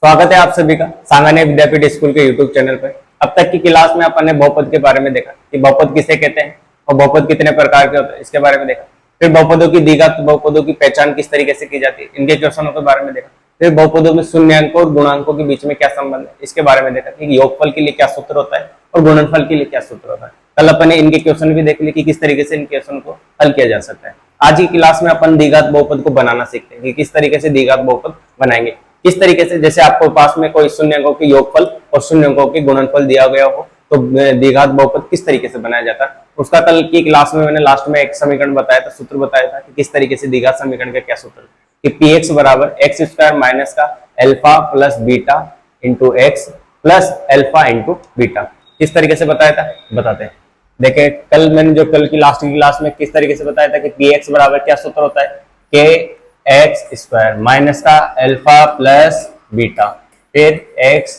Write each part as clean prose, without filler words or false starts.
स्वागत है आप सभी का सांगानेर विद्यापीठ स्कूल के यूट्यूब चैनल पर। अब तक की क्लास में अपन ने बहुपद के बारे में देखा कि बहुपद किसे कहते हैं और बहुपद कितने प्रकार के होते हैं, इसके बारे में देखा। फिर बहुपदों की द्विघात बहुपदों की पहचान किस तरीके से की जाती है, इनके क्वेश्चनों के बारे में देखा। फिर बहुपदों में शून्यांकों और गुणांकों के बीच में क्या संबंध है, इसके बारे में देखा कि योगफल के लिए क्या सूत्र होता है और गुणनफल के लिए क्या सूत्र होता है। कल अपन ने इनके क्वेश्चन भी देख लिए कि किस तरीके से इन क्वेश्चन को हल किया जा सकता है। आज की क्लास में अपन द्विघात बहुपद को बनाना सीखते हैं कि किस तरीके से द्विघात बहुपद बनाएंगे। किस तरीके से, जैसे आपको पास में कोई शून्य अंकों के योगफल और शून्य अंकों के गुणनफल दिया गया हो तो द्विघात बहुपद किस तरीके से बनाया जाता है उसका कल की क्लास में मैंने लास्ट में एक समीकरण बताया था, सूत्र बताया था कि किस तरीके से द्विघात समीकरण का क्या सूत्र कि px बराबर एक्स स्क्वायर माइनस का alpha plus beta into x plus alpha into beta. किस तरीके से बताया था बताते हैं। देखे कल मैंने जो कल की लास्ट की क्लास में किस तरीके से बताया था कि px बराबर क्या सूत्र होता है कि एक्स स्क्वायर माइनस का अल्फा प्लस बीटा फिर x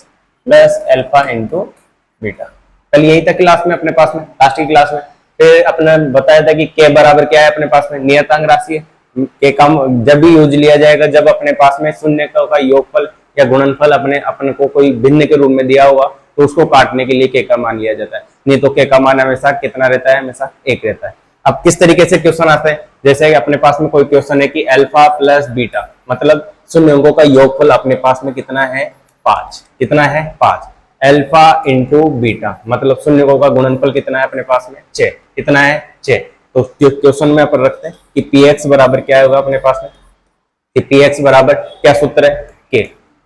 plus alpha into beta. कल यही था क्लास में अपने पास में लास्ट की क्लास में। फिर अपने बताया था कि के बराबर क्या है अपने पास में नियतांक राशि है। के का जब भी यूज लिया जाएगा जब अपने पास में शून्य का योगफल या गुणनफल अपने को कोई भिन्न के रूप में दिया हुआ तो उसको काटने के लिए के का मान लिया जाता है, नहीं तो के का मान हमेशा कितना रहता है, हमेशा एक रहता है। अब किस तरीके से क्वेश्चन आते हैं, जैसे कि अपने पास में कोई क्वेश्चन है कि अल्फा प्लस बीटा मतलब शून्य अंकों का योगफल अपने पास में कितना है 5, कितना है 5। अल्फा इंटू बीटा मतलब शून्य अंकों का गुणनफल कितना है अपने पास में 6, कितना है 6। तो क्वेश्चन में अपन रखते हैं कि px बराबर क्या होगा अपने पास में कि px बराबर क्या सूत्र है के,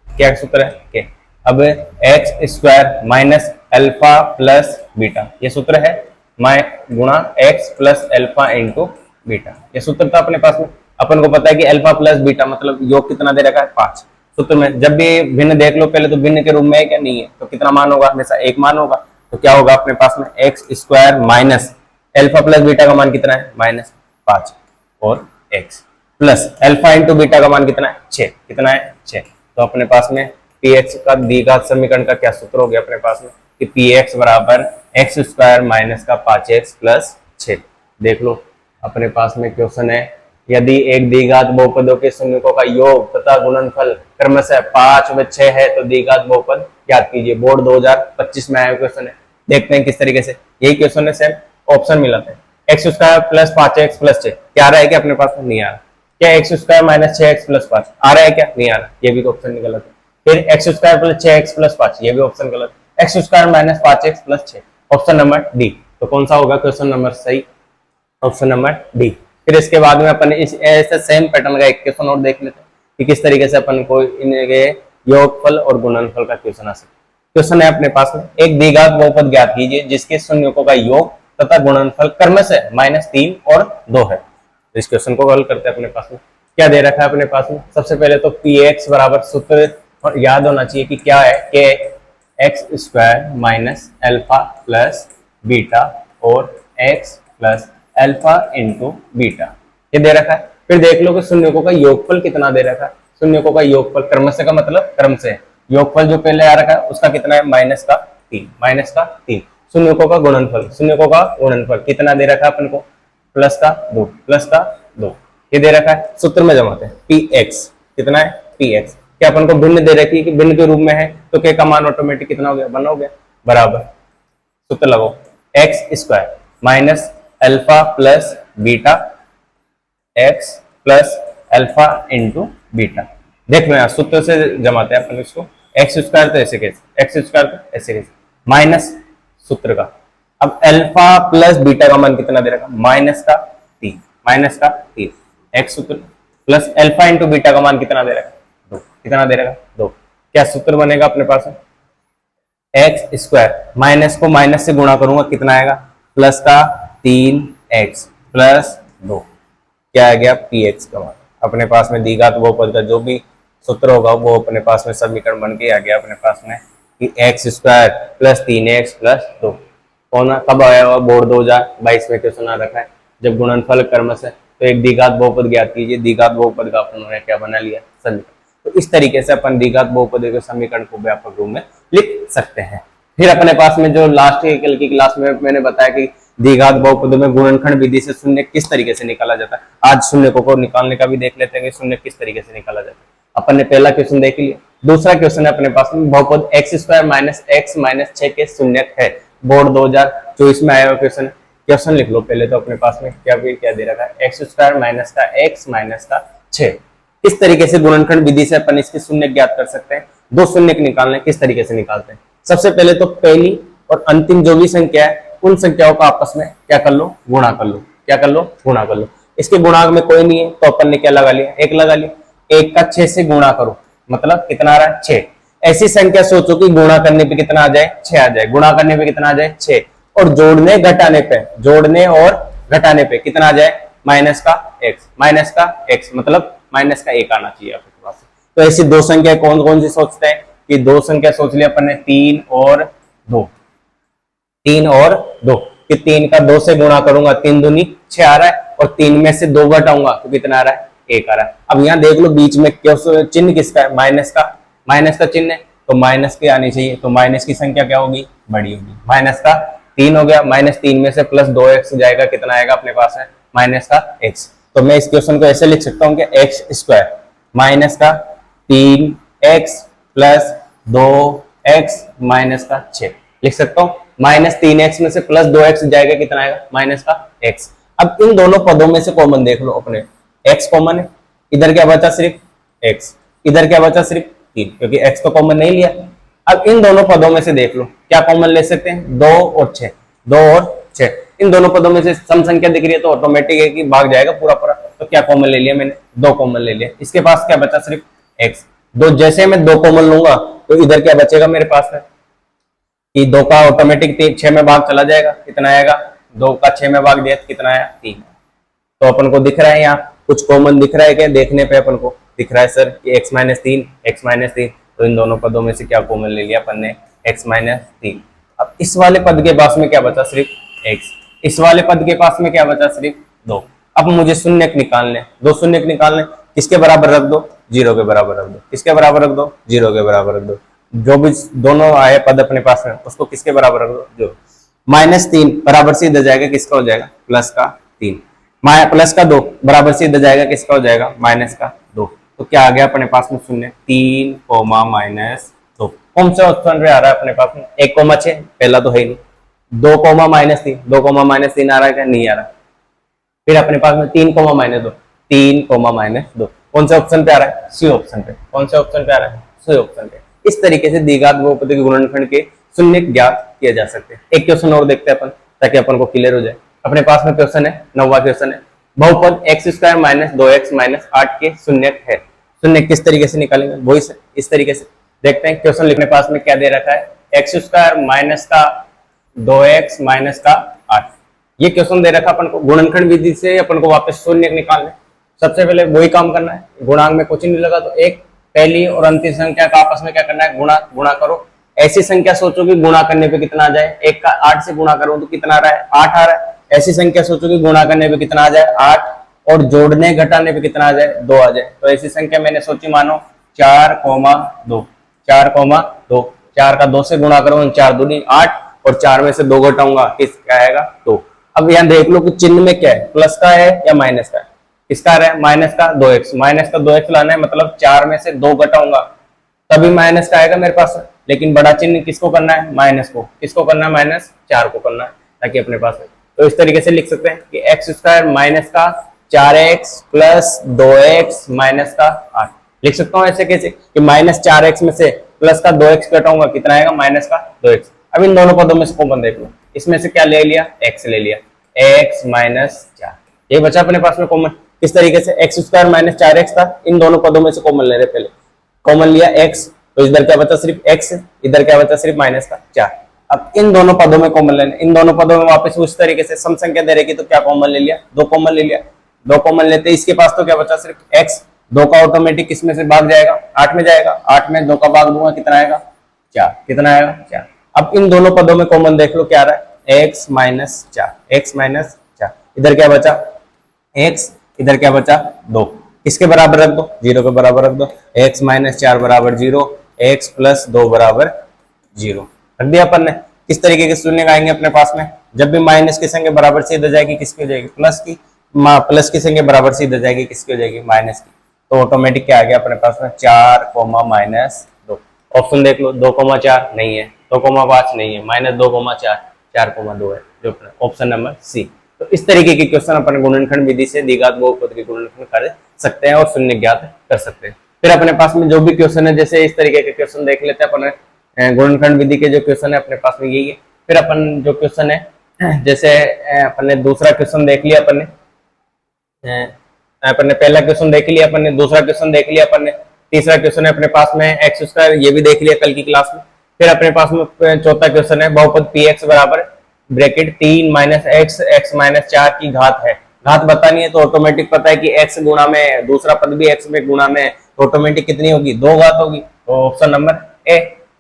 क्या सूत्र है के। अब x square minus alpha plus beta ये सूत्र है गुणा x plus alpha into beta, ये सूत्र था अपने पास में। अपन को पता है कि अल्फा प्लस बीटा मतलब योग कितना दे रखा है 5। सूत्र में जब भी भिन्न देख लो पहले तो भिन्न के रूप में है क्या नहीं है तो कितना मान होगा, हमेशा एक मान होगा। तो क्या होगा अपने पास में x square minus alpha plus beta का मान कितना है -5 और x plus alpha into beta का मान कितना है 6, कितना है 6। तो अपने पास में px का द्विघात समीकरण का क्या सूत्र हो गया अपने पास में कि px बराबर एक्स स्क्वायर माइनस का 5x प्लस 6। देख लो अपने पास में क्वेश्चन है यदि एक द्विघात बहुपदों के शून्यकों का योग तथा गुणनफल क्रमशः 5 व 6 है तो द्विघात बहुपद ज्ञात कीजिए। बोर्ड 2025 में आया क्वेश्चन है, देखते हैं किस तरीके से। यही क्वेश्चन है, सेम ऑप्शन मिलाते हैं। X square plus 5x plus 6 क्या आ रहा है क्या अपने पास में नहीं आ रहा। क्या x square minus 6x plus 5 आ रहा है क्या नहीं आ रहा, ये भी ऑप्शन गलत है। फिर x square plus 6x plus 5 ये भी ऑप्शन गलत। X square minus 5x plus 6 option number D. तो कौन सा होगा क्वेश्चन नंबर सही, ऑप्शन नंबर डी। फिर इसके बाद में अपन इस ऐसे सेम पैटर्न का एक क्वेश्चन और देख लेते हैं कि किस तरीके से अपन को इनके योगफल और गुणनफल का क्वेश्चन आ सकता है। क्वेश्चन है अपने पास में एक द्विघात बहुपद ज्ञात कीजिए जिसके शून्यकों का योग तथा गुणनफल क्रमशः -3 और 2 है। तो इस क्वेश्चन को हल करते हैं। अपने पास में क्या दे रखा है अपने पास में, सबसे पहले तो px बराबर सूत्र याद होना चाहिए कि क्या है कि x square minus alpha plus beta और x plus alpha into beta ये दे रखा है। फिर देख लो कि शून्यकों का योगफल कितना दे रखा है। शून्यकों का योगफल क्रमशः का मतलब क्रम से, योगफल जो पहले आ रखा है उसका कितना है -3 शून्यकों का गुणनफल, शून्यकों का गुणनफल कितना दे रखा है अपन को +2 ये दे रखा है। सूत्र में जमाते हैं px कितना है px क्या अपन को भिन्न दे रखी है कि भिन्न के रूप में है तो के का मान ऑटोमेटिक कितना हो गया 1 हो गया बराबर सूत्र लगाओ x square minus alpha plus beta x plus alpha into beta. देख लो यहाँ सूत्र से जमाते हैं अपन इसको। एक्स स्क्वायर तो ऐसे कैसे, एक्स स्क्वायर तो ऐसे कैसे माइनस सूत्र का। अब अल्फा प्लस बीटा का मान कितना दे रखा -3 एक्स सूत्र प्लस अल्फा इंटू बीटा का मान कितना दे रखा 2, कितना दे रखा 2। क्या सूत्र बनेगा अपने पास में एक्स स्क्वायर माइनस को माइनस से गुणा करूंगा कितना आएगा प्लस का 3x प्लस 2 क्या आ गया px का मान। अपने पास में द्विघात बहुपद का जो भी सूत्र होगा वो अपने पास में समीकरण बन के आ गया अपने पास में कि x square plus 3x plus 2 कौन कब आया हुआ बोर्ड 2022 में क्वेश्चन आ रखा है जब गुणनफल क्रमशः तो एक द्विघात बहुपद ज्ञात कीजिए। द्विघात बहुपद का अपन क्या बना लिया समीकरण। तो इस तरीके से अपन द्विघात बहुपद के समीकरण को व्यापक रूप में लिख सकते हैं। फिर अपने पास में जो लास्ट कल की क्लास में मैंने बताया कि द्विघात बहुपदों में गुणनखंड विधि से शून्य किस तरीके से निकाला जाता है। आज शून्य को निकालने का भी देख लेते हैं कि शून्य किस तरीके से निकाला जाता है। अपन ने पहला क्वेश्चन देख लिया दूसरा क्वेश्चन है अपने पास में, बहुपद x square minus x minus 6 के शून्यक है। बोर्ड 2024 में आया हुआ क्वेश्चन। क्वेश्चन लिख लो पहले तो अपने पास में क्या दे रखा है, एक्स स्क्वायर माइनस का एक्स माइनस का 6। किस तरीके से गुणनखंड विधि से अपन इसके शून्य ज्ञात कर सकते हैं, दो शून्य निकालने, किस तरीके से निकालते हैं। सबसे पहले तो पहली और अंतिम जो भी संख्या है उन संख्याओं का आपस में क्या कर लो, गुणा कर लो। क्या कर लो, गुणा कर लो। इसके गुणांक में कोई नहीं है तो अपन ने क्या लगा लिया, एक लगा लिया। एक का 6 से गुणा करो मतलब कितना आ रहा है, 6। ऐसी संख्या सोचो कि गुणा करने पे कितना आ जाए, 6 आ जाए। गुणा करने पे कितना आ जाए, 6। और जोड़ने घटाने पे, जोड़ने और घटाने पे कितना आ जाए, माइनस का x मतलब माइनस का 1 आना चाहिए आपके पास। तो ऐसी दो संख्या कौन कौन सी सोचते हैं कि दो संख्या सोच लिया अपन ने, 3 और 2। 3 और 2 कि 3 का 2 से गुणा करूंगा 3 दूनी 6 आ रहा है, और 3 में से 2 घटाऊंगा तो कितना आ रहा है, 1 आ रहा है। अब यहाँ देख लो बीच में चिन्ह किसका है, माइनस का चिन्ह है, तो माइनस की आनी चाहिए। तो माइनस की संख्या क्या होगी, बड़ी होगी। माइनस का 3 हो गया, -3 में से प्लस 2x जाएगा, कितना आएगा अपने पास है, माइनस का x। तो मैं इस क्वेश्चन को ऐसे लिख सकता हूँ कि एक्स स्क्वायर माइनस का 3x प्लस 2x माइनस का 6 लिख सकता हूँ। -3x में से प्लस 2x जाएगा, कितना आएगा, माइनस का x। अब इन दोनों पदों में से कॉमन देख लो अपने, x कॉमन है, इधर क्या बचा सिर्फ x, इधर क्या बचा सिर्फ 3, क्योंकि x तो कॉमन नहीं लिया। अब इन दोनों पदों में से देख लो क्या कॉमन ले सकते हैं, 2 और 6, 2 और 6। इन दोनों पदों में से सम संख्या दिख रही है तो ऑटोमेटिक है कि भाग जाएगा पूरा पूरा। तो क्या कॉमन ले लिया मैंने, 2 कॉमन ले लिया। इसके पास क्या बचा, सिर्फ x। दो जैसे मैं 2 कॉमन लूंगा तो इधर क्या बचेगा मेरे पास है कि 2 का ऑटोमेटिक 6 में भाग चला जाएगा, कितना आएगा, 2 का 6 में भाग दिया कितना आया, 3। तो अपन को दिख रहा है यहाँ कुछ कॉमन दिख रहा है क्या, देखने पे अपन को दिख रहा है सर कि x -3 तो इन दोनों पदों में से क्या कॉमन ले लिया अपन ने, x -3। अब इस वाले पद के पास में क्या बचा, सिर्फ x। इस वाले पद के पास में क्या बचा, सिर्फ 2। अब मुझे शून्यक निकालने, दो शून्यक निकालने, किसके बराबर रख दो, 0 के बराबर रख दो। किसके बराबर रख दो, 0 के बराबर रख दो। जो भी दोनों आए पद अपने पास में उसको किसके बराबर रख दो, जो -3 बराबर से इधर जाएगा, किसका हो जाएगा, प्लस का 3। प्लस का 2 बराबर से इधर जाएगा, किसका हो जाएगा, माइनस का 2। तो क्या आ गया अपने पास में शून्य, 3, -2। कौन सा ऑप्शन आ रहा है अपने पास में, 1, 6 पहला तो है ही नहीं। 2, -3, 2, -3 आ रहा है क्या, नहीं आ रहा। फिर अपने पास में 3, -2, 3, -2 कौन से ऑप्शन पे आ रहा है, सी ऑप्शन पे। कौन से ऑप्शन पे आ रहा है, सी ऑप्शन पे। इस तरीके से द्विघात बहुपद के गुणनखंड के शून्य ज्ञात किए जा सकते हैं। एक क्वेश्चन और देखते हैं अपन ताकि अपन को क्लियर हो जाए। अपने पास में क्वेश्चन है, 9वां क्वेश्चन है, बहुपद x square minus 2x minus 8 के शून्यक है। शून्य किस तरीके से निकालेंगे, वही इस तरीके से देखते हैं। क्वेश्चन लिखने पास में क्या दे रखा है, x स्क्वायर माइनस का 2x माइनस का 8। ये क्वेश्चन दे रखा अपन को, गुणनखंड विधि से अपन को वापस शून्य निकालना है। सबसे पहले वही काम करना है, गुणांक में कुछ नहीं लगा तो एक पहली और अंतिम संख्या का आपस में क्या करना है, गुणा करो। ऐसी संख्या सोचो कि गुणा करने पे कितना आ जाए, 1 का 8 से गुणा करो तो कितना आ रहा है, 8 आ रहा है। ऐसी संख्या सोचो कि गुणा करने पे कितना आ जाए, 8, और जोड़ने घटाने पे कितना आ जाए, 2 आ जाए। तो ऐसी संख्या मैंने सोची मानो 4,2, 4,2, 4 का 2 से गुणा करो 4 दूनी 8, और 4 में से 2 घटाऊंगा किसका आएगा, 2। अब यहाँ देख लो कि चिन्ह में क्या है, प्लस का है या माइनस का है। किसका आ रहा है, माइनस का 2x, माइनस का 2x लाना है, मतलब 4 में से 2 घटाऊंगा तभी माइनस का आएगा मेरे पास। लेकिन बड़ा चिन्ह किसको करना है, माइनस को। किसको करना है, -4 को करना है, ताकि अपने पास है। तो इस तरीके से लिख सकते हैं कि x स्क्वायर माइनस का 4x प्लस 2x माइनस का 8 लिख सकता हूँ ऐसे कैसे कि -4x में से प्लस का 2x घटाऊंगा, कितना आएगा, माइनस का 2x। अब इन दोनों पदों में से कॉमन देख लो, इसमें से क्या ले लिया, x ले लिया, x -4 ये बचा अपने पास में कॉमन। किस तरीके से, x स्क्वायर माइनस 4x था, इन दोनों पदों में से कॉमन ले रहे, पहले कॉमन लिया x, तो इधर क्या बचा, सिर्फ x, इधर क्या बचा, सिर्फ -4। अब इन दोनों पदों में कॉमन लेना, इन दोनों पदों में वापस उस तरीके से सम संख्या दे रहेगी तो क्या कॉमन ले लिया, 2 कॉमन ले लिया। 2 कॉमन लेते इसके पास तो क्या बचा, सिर्फ x। 2 का ऑटोमेटिक किसमें से भाग जाएगा, 8 में जाएगा, 8 में 2 का भाग दूंगा, कितना आएगा, 4। कितना आएगा, 4। अब इन दोनों पदों में कॉमन देख लो क्या आ रहा है, x -4, x -4। इधर क्या बचा, x, इधर क्या बचा, 2। किसके बराबर रख दो, 0 के बराबर रख दो। x -4 बराबर 0, x + 2 बराबर 0 रख दिया अपन ने। किस तरीके के शून्य आएंगे अपने पास में, जब भी माइनस की संख्या बराबर से इधर जाएगी, किसकी हो जाएगी, प्लस की। प्लस की संख्या बराबर से इधर जाएगी, किसकी हो जाएगी, माइनस की। तो ऑटोमेटिक क्या आ गया अपने पास में, 4, ऑप्शन देख लो, 2,4 नहीं है, 2,5 नहीं है, -2,4, 4,2 है, जो ऑप्शन नंबर सी। तो इस तरीके के क्वेश्चन अपन गुणनखंड विधि से द्विघात बहुपद के गुणनखंड कर सकते हैं और शून्य ज्ञात कर सकते हैं। फिर अपने पास में जो भी क्वेश्चन है, जैसे इस तरीके के क्वेश्चन देख लेते हैं अपन, गुणनखंड विधि के जो क्वेश्चन है अपने पास में यही है। फिर अपन जो क्वेश्चन है, जैसे अपन ने दूसरा क्वेश्चन देख लिया, अपन ने पहला क्वेश्चन देख लिया, अपन ने दूसरा क्वेश्चन देख लिया, अपन ने तीसरा क्वेश्चन है अपने पास में एक्स स्क्वायर, ये भी देख लिया कल की क्लास में। फिर अपने पास में चौथा क्वेश्चन है बहुपद पी एक्स बराबर bracket 3 minus x x minus 4 की घात है। घात बतानी है तो ऑटोमेटिक पता है कि एक्स गुणा में दूसरा पद भी एक्स में गुणा में तो ऑटोमेटिक कितनी होगी, 2 घात होगी, तो ऑप्शन नंबर ए।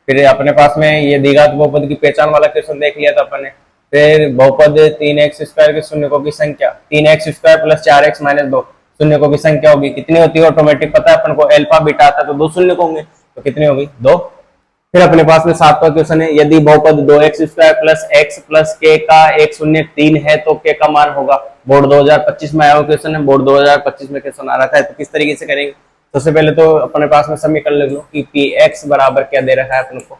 फिर अपने पास में ये द्विघात बहुपद की पहचान वाला क्वेश्चन देख लिया था अपन ने। फिर बहुपद 3x स्क्वायर के शून्यकों की संख्या 3x square plus 4x minus 2 शून्यकों की संख्या होगी, कितनी होती है, ऑटोमेटिक पता है अपन को, अल्फा बीटा आता है तो 2 शून्य होंगे, तो कितनी होगी, 2। फिर अपने पास में सातवां क्वेश्चन है, यदि बहुपद 2x square plus x plus k का एक शून्य 3 है तो k का मान होगा। बोर्ड 2025 में आया हुआ क्वेश्चन है, बोर्ड 2025 में क्वेश्चन आ रखा है, तो किस तरीके से करेंगे। सबसे पहले तो अपने पास में समीकरण लिख लो कि px बराबर क्या दे रखा है अपन को,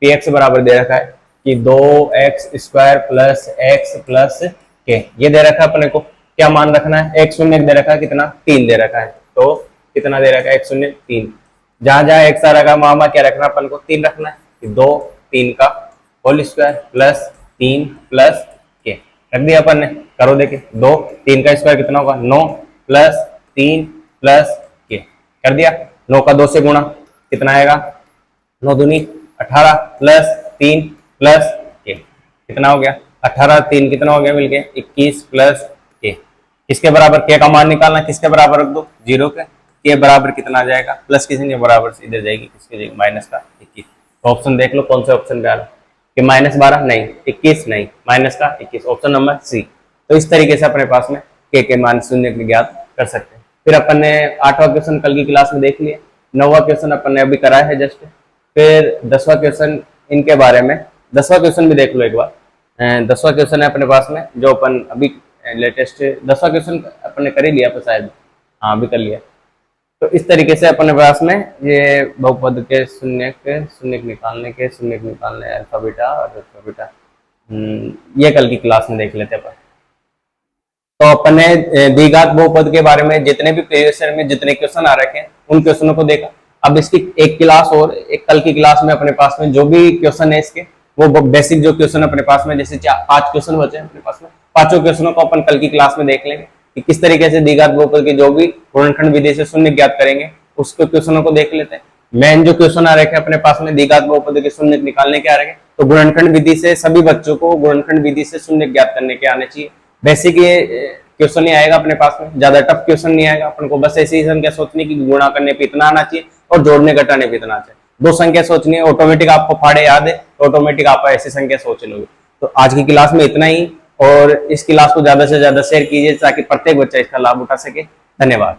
px बराबर दे रखा है कि 2x square plus x plus k, ये दे रखा है अपने को, क्या मान रखना है, x शून्य दे रखा है, कितना, 3 दे रखा है, तो कितना दे रखा है, x शून्य 3, जहां जहां x आ रखा मामा क्या रखना अपन को, 3 रखना है, कि 2 3 का whole square plus 3 plus k रख दिया अपन ने, करो देखे, 2 3 का स्क्वायर कितना होगा, 9 प्लस 3 प्लस k कर दिया, 9 का 2 से गुणा कितना आएगा, 9 दूनी 18 प्लस 3 प्लस k कितना हो गया, 18 3 कितना हो गया मिलके 21 प्लस k, किसके बराबर, k का मान निकालना, किसके बराबर रख दो, 0 के, के बराबर कितना आ जाएगा, प्लस किसी के बराबर से इधर जाएगी, किसके जाएगी, माइनस का 21। तो ऑप्शन देख लो कौन से ऑप्शन पे आ रहा है, कि -12 नहीं, 21 नहीं, माइनस का 21, ऑप्शन नंबर सी। तो इस तरीके से अपने पास में के मान शून्य के ज्ञात कर सकते हैं। फिर अपन ने 8वां क्वेश्चन कल की क्लास में देख लिया, 9वां क्वेश्चन अपन ने अभी कराया है जस्ट। फिर 10वां क्वेश्चन इनके बारे में, 10वां क्वेश्चन भी देख लो एक बार। 10वां क्वेश्चन है अपने पास में जो अपन अभी लेटेस्ट 10वां क्वेश्चन अपन ने कर ही लिया शायद, हाँ अभी कर लिया। तो इस तरीके से अपने पास में ये बहुपद के शून्य निकालने अल्फा बीटा और अल्फा बीटा, ये कल की क्लास में देख लेते अपन। तो अपन ने द्विघात बहुपद के बारे में जितने भी प्रीवियस ईयर में जितने क्वेश्चन आ रखे हैं उन क्वेश्चनों को देखा। अब इसकी एक क्लास और एक कल की क्लास में अपने पास में जो भी क्वेश्चन है इसके, वो बेसिक जो क्वेश्चन अपने पास में, जैसे 5 क्वेश्चन बचे हैं अपने पास में, 5 क्वेश्चनों को अपन कल की क्लास में देख लेंगे कि किस तरीके से द्विघात बहुपद की जो भी गुणनखंड विधि से शून्य ज्ञात करेंगे उसके क्वेश्चनों को देख लेते हैं। मेन जो क्वेश्चन आ रखे अपने पास में द्विघात बहुपद के शून्य निकालने के आ रहे, तो गुणनखंड विधि से सभी बच्चों को गुणनखंड विधि से शून्य ज्ञात करने के आने चाहिए। बेसिक ये क्वेश्चन ही आएगा अपने पास में, ज्यादा टफ क्वेश्चन नहीं आएगा अपन को, बस ऐसी संख्या सोचनी कि गुणा करने पे इतना आना चाहिए और जोड़ने घटाने पे इतना चाहिए। 2 संख्या सोचनी है, ऑटोमेटिक आपको फाड़े याद है, ऑटोमेटिक आप ऐसी संख्या सोच लोगे। तो आज की क्लास में इतना ही, और इस क्लास को ज्यादा से ज्यादा शेयर कीजिए ताकि प्रत्येक बच्चा इसका लाभ उठा सके। धन्यवाद।